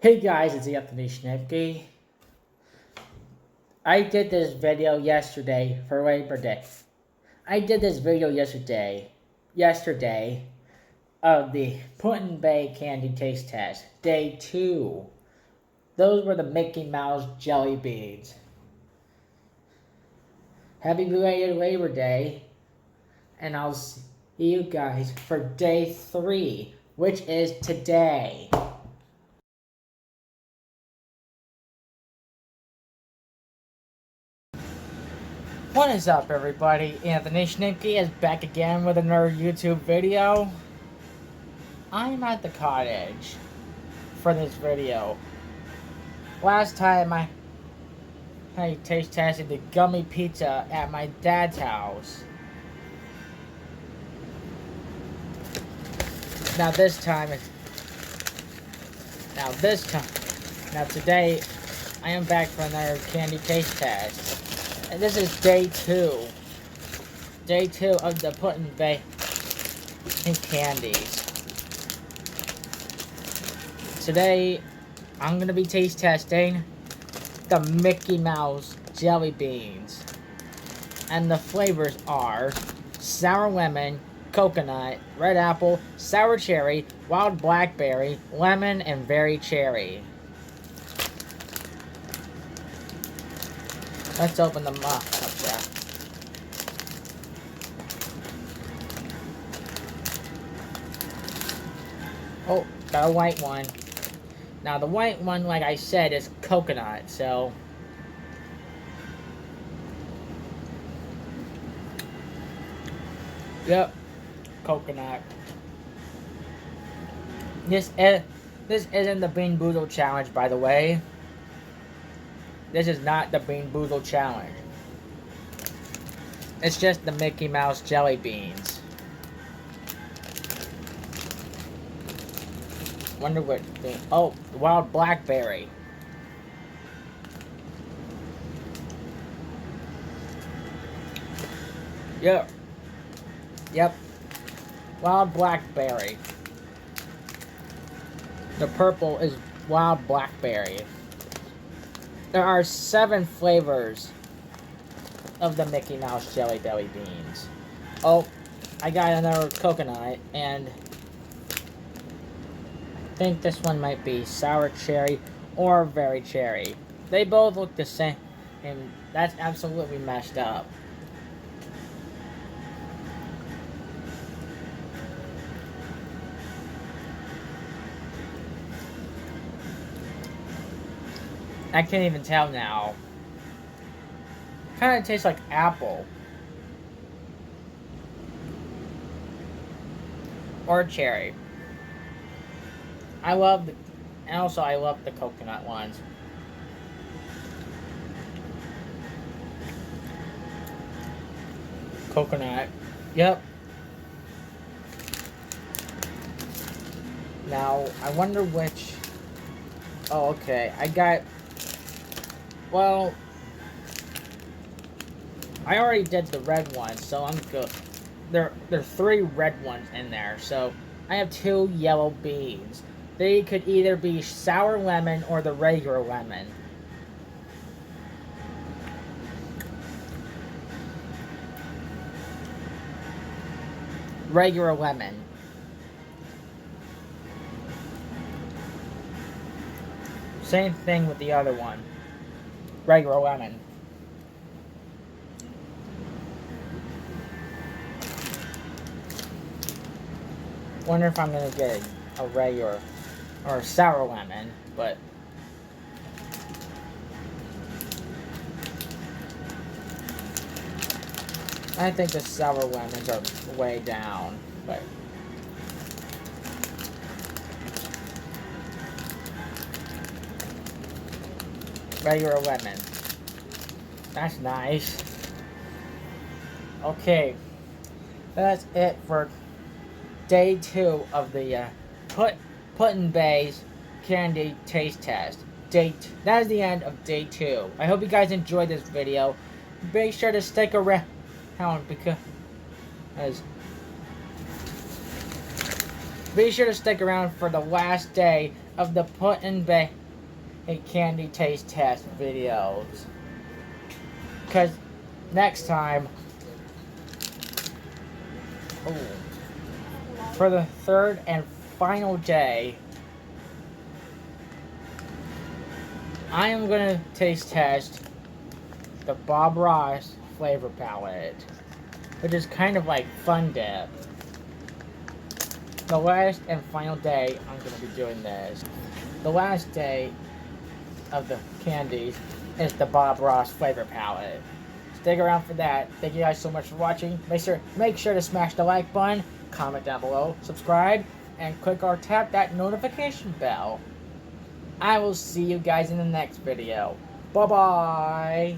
Hey guys, it's the Anthony Schnepke. I did this video yesterday for Labor Day. I did this video yesterday of the Putin Bay Candy Taste Test, Day 2. Those were the Mickey Mouse Jelly Beans. Happy belated Labor Day, and I'll see you guys for Day 3, which is today. What is up, everybody? Anthony Schnipke is back again with another YouTube video. I'm at the cottage for this video. Last time I taste tested the gummy pizza at my dad's house. Now today I am back for another candy taste test. And this is day 2. Day 2 of the Putin Bay Candies. Today, I'm going to be taste testing the Mickey Mouse Jelly Beans. And the flavors are sour lemon, coconut, red apple, sour cherry, wild blackberry, lemon, and berry cherry. Let's open them up there. Oh, got a white one. Now the white one, like I said, is coconut, so... Yep, coconut. This isn't the Bean Boozle Challenge, by the way. This is not the Bean Boozle Challenge. It's just the Mickey Mouse Jelly Beans. Wonder what thing. Oh, the wild blackberry. Yep. Wild blackberry. The purple is wild blackberry. There are 7 flavors of the Mickey Mouse Jelly Belly Beans. Oh, I got another coconut, and I think this one might be sour cherry or berry cherry. They both look the same, and that's absolutely messed up. I can't even tell now. Kind of tastes like apple. Or cherry. I love the coconut ones. Coconut. Yep. Now, I wonder which... Oh, okay. Well, I already did the red one, so I'm good. There are 3 red ones in there, so I have 2 yellow beans. They could either be sour lemon or the regular lemon. Regular lemon. Same thing with the other one. Regular lemon. Wonder if I'm gonna get a regular or a sour lemon, but I think the sour lemons are way down, but regular lemon. That's nice. Okay, that's it for day 2 of the Putin Bay's Candy Taste Test. That is the end of day 2. I hope you guys enjoyed this video. Make sure to stick around because be sure to stick around for the last day of the put and bake candy taste test videos. Because next time, for the third and final day, I am going to taste test the Bob Ross flavor palette, which is kind of like Fun Dip. The last and final day I'm going to be doing this. The last day of the candies is the Bob Ross flavor palette. Stick around for that. Thank you guys so much for watching. Make sure to smash the like button, comment down below, subscribe, and click or tap that notification bell. I will see you guys in the next video. Bye-bye!